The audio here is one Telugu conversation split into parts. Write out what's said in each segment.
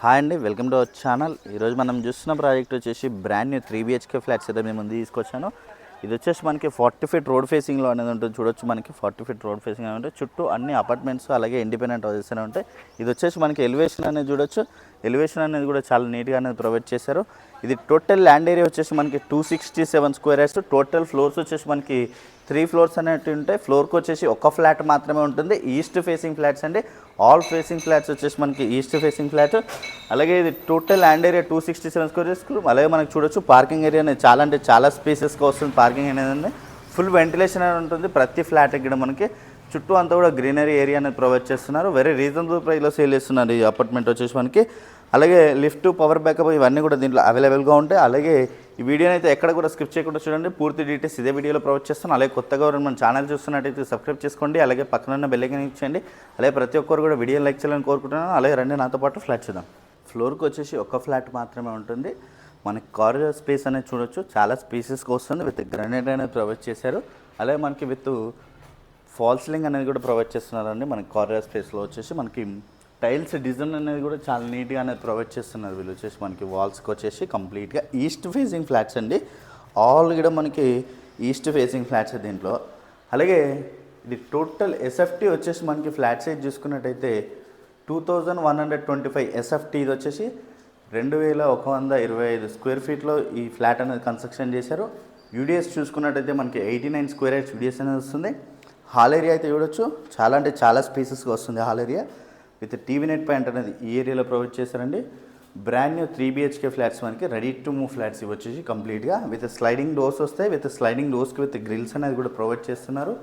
హాయ్ అండి, వెల్కమ్ టు అవర్ ఛానల్. ఈరోజు మనం చూస్తున్న ప్రాజెక్ట్ వచ్చేసి బ్రాండ్ న్యూ 3 BHK ఫ్లాట్స్ అయితే మేము ముందు తీసుకొచ్చాను. ఇది వచ్చేసి మనకి 40 ఫీట్ రోడ్ ఫేసింగ్లో అనేది ఉంటుంది. చూడొచ్చు, మనకి 40 ఫీట్ రోడ్ ఫేసింగ్ అనేది ఉంటుంది. చుట్టూ అన్ని అపార్ట్మెంట్స్ అలాగే ఇండిపెండెంట్ హౌసెస్ అనేవి ఉంటాయి. ఇది వచ్చేసి మనకి ఎలివేషన్ అనేది చూడొచ్చు. ఎలివేషన్ అనేది కూడా చాలా నీట్గా అనేది ప్రొవైడ్ చేశారు. ఇది టోటల్ ల్యాండ్ ఏరియా వచ్చేసి మనకి 267 స్క్వేర్ యార్డ్స్. టోటల్ ఫ్లోర్స్ వచ్చేసి మనకి 3 ఫ్లోర్స్ అనేవి ఉంటాయి. ఫ్లోర్కి వచ్చేసి ఒక ఫ్లాట్ మాత్రమే ఉంటుంది. ఈస్ట్ ఫేసింగ్ ఫ్లాట్స్ అండి. ఆల్ ఫేసింగ్ ఫ్లాట్స్ వచ్చేసి మనకి ఈస్ట్ ఫేసింగ్ ఫ్లాట్. అలాగే ఇది total land area 267 square yards. అలాగే మనకి చూడొచ్చు పార్కింగ్ ఏరియా అనేది చాలా అంటే చాలా స్పేసెస్గా వస్తుంది. పార్కింగ్ అనేది ఫుల్ వెంటిలేషన్ అనేది ఉంటుంది. ప్రతి ఫ్లాట్ ఇక్కడ మనకి చుట్టూ అంతా కూడా గ్రీనరీ ఏరియా అనేది ప్రొవైడ్ చేస్తున్నారు. వెరీ రీజనబుల్ ప్రైస్లో సేల్ చేస్తున్నారు ఈ అపార్ట్మెంట్ వచ్చేసి మనకి. అలాగే లిఫ్ట్, పవర్ బ్యాకప్ ఇవన్నీ కూడా దీంట్లో అవైలబుల్గా ఉంటాయి. అలాగే ఈ వీడియోని అయితే ఎక్కడ కూడా స్కిప్ చేయకుండా చూడండి. పూర్తి డీటెయిల్స్ ఇదే వీడియోలో ప్రొవైడ్ చేస్తాను. అలాగే కొత్తగా మన ఛానల్ చూస్తున్నట్టయితే సబ్స్క్రైబ్ చేసుకోండి. అలాగే పక్కన బెల్ ఐకాన్ ఇచ్చేయండి. అలాగే ప్రతి ఒక్కరు కూడా వీడియో లైక్ చేయాలని కోరుకుంటున్నాను. అలాగే రండి నాతో పాటు ఫ్లాట్ చూద్దాం. ఫ్లోర్కి వచ్చేసి ఒక ఫ్లాట్ మాత్రమే ఉంటుంది. మనకి కారిడార్ స్పేస్ అనేది చూడొచ్చు, చాలా స్పేసెస్గా వస్తుంది. విత్ గ్రానైట్ అనేది ప్రొవైడ్ చేశారు. అలాగే మనకి విత్ ఫాల్ సీలింగ్ అనేది కూడా ప్రొవైడ్ చేస్తున్నారండి. మనకి కారిడార్ స్పేస్లో వచ్చేసి మనకి టైల్స్ డిజైన్ అనేది కూడా చాలా నీట్గా అనేది ప్రొవైడ్ చేస్తున్నారు. వీళ్ళు వచ్చేసి మనకి వాల్స్కి వచ్చేసి కంప్లీట్గా ఈస్ట్ ఫేసింగ్ ఫ్లాట్స్ అండి. ఆల్ కూడా మనకి ఈస్ట్ ఫేసింగ్ ఫ్లాట్స్ దీంట్లో. అలాగే ఇది టోటల్ ఎస్ఎఫ్టీ వచ్చేసి మనకి ఫ్లాట్ సైజ్ చూసుకున్నట్టయితే 2125 ఎస్ఎఫ్టీ. ఇది వచ్చేసి 2125 స్క్వేర్ ఫీట్లో ఈ ఫ్లాట్ అనేది కన్స్ట్రక్షన్ చేశారు. యూడిఎస్ చూసుకున్నట్టయితే మనకి 89 స్క్వేర్ యార్డ్స్ యూడిఎస్ అనేది వస్తుంది. హాల్ ఏరియా అయితే చూడొచ్చు, చాలా అంటే చాలా స్పేసెస్గా వస్తుంది hall area. With TV net point అనేది ఈ ఏరియాలో ప్రొవైడ్ చేశారండి. బ్రాండ్ న్యూ 3 BHK ఫ్లాట్స్ మనకి రెడీ టు మూవ్ ఫ్లాట్స్ ఇవి వచ్చేసి కంప్లీట్గా విత్ స్లైడింగ్ డోర్స్ వస్తాయి. విత్ స్లైడింగ్ డోర్స్కి విత్ గ్రిల్స్ అనేది కూడా ప్రొవైడ్ చేస్తున్నారు.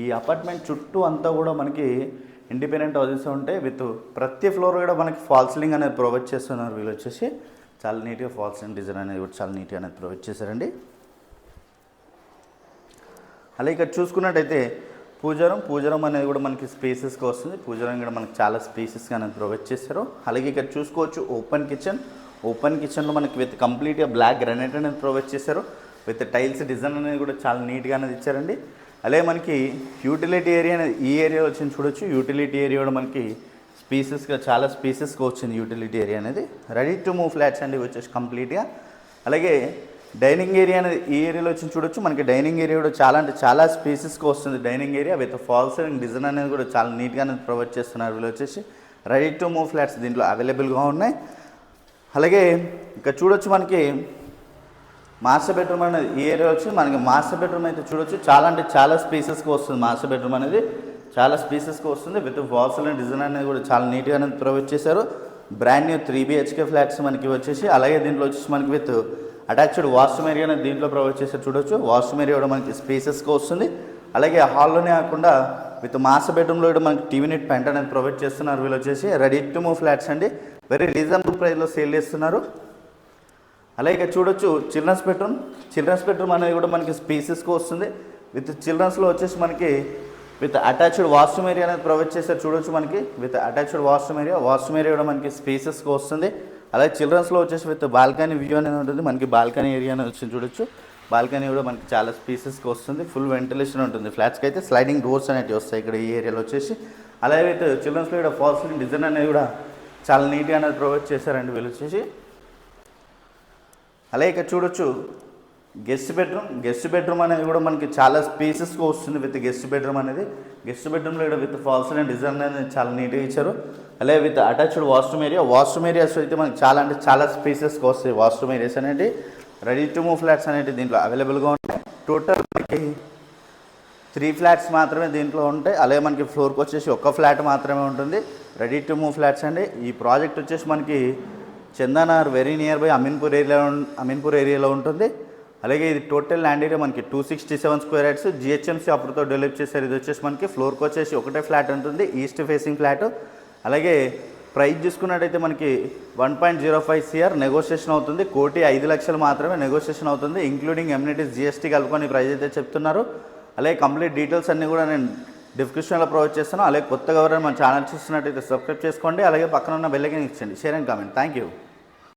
ఈ అపార్ట్మెంట్ చుట్టూ అంతా కూడా మనకి ఇండిపెండెంట్ హౌసెస్ ఉంటాయి. విత్ ప్రతి ఫ్లోర్ కూడా మనకి ఫాల్ సీలింగ్ అనేది ప్రొవైడ్ చేస్తున్నారు. వీళ్ళు వచ్చేసి చాలా నీట్గా ఫాల్ సీలింగ్ డిజైన్ అనేది కూడా చాలా నీట్గా అనేది ప్రొవైడ్ చేశారండి. అలాగే ఇక్కడ చూసుకున్నట్టయితే పూజరం అనేది కూడా మనకి స్పేసెస్గా వస్తుంది. పూజరం కూడా మనకి చాలా స్పేసెస్గా అనేది ప్రొవైడ్ చేశారు. అలాగే ఇక్కడ చూసుకోవచ్చు ఓపెన్ కిచెన్లో మనకి విత్ కంప్లీట్గా బ్లాక్ గ్రానైట్ అనేది ప్రొవైడ్ చేశారు. విత్ టైల్స్ డిజైన్ అనేది కూడా చాలా నీట్గా అనేది ఇచ్చారండి. అలాగే మనకి యూటిలిటీ ఏరియా అనేది ఈ ఏరియా వచ్చింది చూడొచ్చు. యూటిలిటీ ఏరియా కూడా మనకి స్పేసెస్గా చాలా స్పేసెస్గా వచ్చింది యూటిలిటీ ఏరియా అనేది. రెడీ టు మూవ్ ఫ్లాట్స్ అండి వచ్చేసి కంప్లీట్గా. అలాగే డైనింగ్ ఏరియా అనేది ఈ ఏరియాలో వచ్చి చూడొచ్చు. మనకి డైనింగ్ ఏరియా కూడా చాలా అంటే చాలా స్పేసెస్గా వస్తుంది. Dining area with fall ceiling design అనేది కూడా చాలా నీట్గా అనేది ప్రొవైడ్ చేస్తున్నారు. వీళ్ళు వచ్చేసి రెడీ టు మూవ్ ఫ్లాట్స్ దీంట్లో అవైలబుల్గా ఉన్నాయి. అలాగే ఇక్కడ చూడొచ్చు మనకి మాస్టర్ బెడ్రూమ్ అనేది ఈ ఏరియా వచ్చి మనకి మాస్టర్ బెడ్రూమ్ అయితే చూడొచ్చు, చాలా అంటే చాలా స్పేసెస్గా వస్తుంది. మాస్టర్ బెడ్రూమ్ అనేది చాలా స్పేసెస్గా వస్తుంది. విత్ ఫాల్ సీలింగ్ డిజైన్ అనేది కూడా చాలా నీట్గా అనేది ప్రొవైడ్ చేశారు. బ్రాండ్ న్యూ 3 BHK ఫ్లాట్స్ మనకి వచ్చేసి. అలాగే దీంట్లో వచ్చేసి మనకి విత్ అటాచ్డ్ వాష్రూమ్ ఏరియా అనేది దీంట్లో ప్రొవైడ్ చేశారు చూడొచ్చు. వాష్రూమ్ ఏరియా కూడా మనకి స్పేసెస్గా వస్తుంది. అలాగే హాల్లోనే కాకుండా విత్ మాస్టర్ బెడ్రూమ్లో కూడా మనకి టీవీ నెట్ పాయింట్ అనేది ప్రొవైడ్ చేస్తున్నారు. వీళ్ళు వచ్చేసి రెడీ టు మూవ్ ఫ్లాట్స్ అండి. వెరీ రీజనబుల్ ప్రైస్లో సేల్ చేస్తున్నారు. అలాగే ఇక్కడ చూడొచ్చు చిల్డ్రన్స్ బెడ్రూమ్ అనేది కూడా మనకి స్పేసెస్గా వస్తుంది. విత్ చిల్డ్రన్స్లో వచ్చేసి మనకి విత్ అటాచ్డ్ వాష్రూమ్ ఏరియా అనేది ప్రొవైడ్ చేశారు చూడొచ్చు. మనకి విత్ అటాచ్డ్ వాష్రూమ్ ఏరియా కూడా మనకి స్పేసెస్గా వస్తుంది. అలాగే చిల్డ్రన్స్లో వచ్చేసి విత్ బాల్కనీ వ్యూ అనేది ఉంటుంది. మనకి బాల్కనీ ఏరియా అనేది వచ్చింది చూడొచ్చు. బాల్కనీ కూడా మనకి చాలా స్పేసెస్గా వస్తుంది. ఫుల్ వెంటిలేషన్ ఉంటుంది. ఫ్లాట్స్కి అయితే స్లైడింగ్ డోర్స్ అనేవి వస్తాయి ఇక్కడ ఈ ఏరియాలో వచ్చేసి. అలాగే విత్ చిల్డ్రన్స్లో కూడా ఫాల్ సీలింగ్ డిజైన్ అనేది కూడా చాలా నీట్గా అనేది ప్రొవైడ్ చేశారండి వీళ్ళు వచ్చేసి. అలాగే ఇక్కడ చూడొచ్చు గెస్ట్ బెడ్రూమ్ అనేది కూడా మనకి చాలా స్పేసెస్గా వస్తుంది. విత్ గెస్ట్ బెడ్రూమ్లో కూడా విత్ ఫాల్ సీలింగ్ డిజైన్ అనేది చాలా నీట్గా ఇచ్చారు. అలాగే విత్ అటాచ్డ్ వాష్రూమ్ ఏరియాస్ అయితే మనకి చాలా అంటే చాలా స్పేసెస్గా వస్తాయి. వాష్రూమ్ ఏరియాస్ అనేది రెడీ టు మూవ్ ఫ్లాట్స్ అనేవి దీంట్లో అవైలబుల్గా ఉంటాయి. టోటల్ మనకి 3 ఫ్లాట్స్ మాత్రమే దీంట్లో ఉంటాయి. అలాగే మనకి ఫ్లోర్కి వచ్చేసి ఒక ఫ్లాట్ మాత్రమే ఉంటుంది. రెడీ టు మూవ్ ఫ్లాట్స్ అండి. ఈ ప్రాజెక్ట్ వచ్చేసి మనకి Chandanagar very near by Ameenpur ఏరియాలో ఉంటుంది. అలాగే ఇది టోటల్ ల్యాండ్ ఏరియా మనకి 267 స్క్వేర్ యార్డ్స్. GHMC అప్రూవ్తో డెవలప్ చేశారు. ఇది వచ్చేసి మనకి ఫ్లోర్కి వచ్చేసి ఒకటే ఫ్లాట్ ఉంటుంది, ఈస్ట్ ఫేసింగ్ ఫ్లాట్. అలాగే ప్రైస్ చూసుకున్నట్టయితే మనకి 1.05 CR నెగోషియేషన్ అవుతుంది. 1,05,00,000 మాత్రమే నెగోషియేషన్ అవుతుంది. ఇంక్లూడింగ్ ఎమ్యూనిటీస్ GST కలుపుకొని ప్రైస్ అయితే చెప్తున్నారు. అలాగే కంప్లీట్ డీటెయిల్స్ అన్నీ కూడా నేను డిస్క్రిప్షన్లో ప్రొవైడ్ చేస్తాను. అలాగే కొత్తగా ఎవరైనా మన ఛానల్ చూస్తున్నట్టయితే సబ్స్క్రైబ్ చేసుకోండి. అలాగే పక్కన ఉన్న బెల్ ఐకాన్ ఇచ్చండి. Share and comment. Thank you.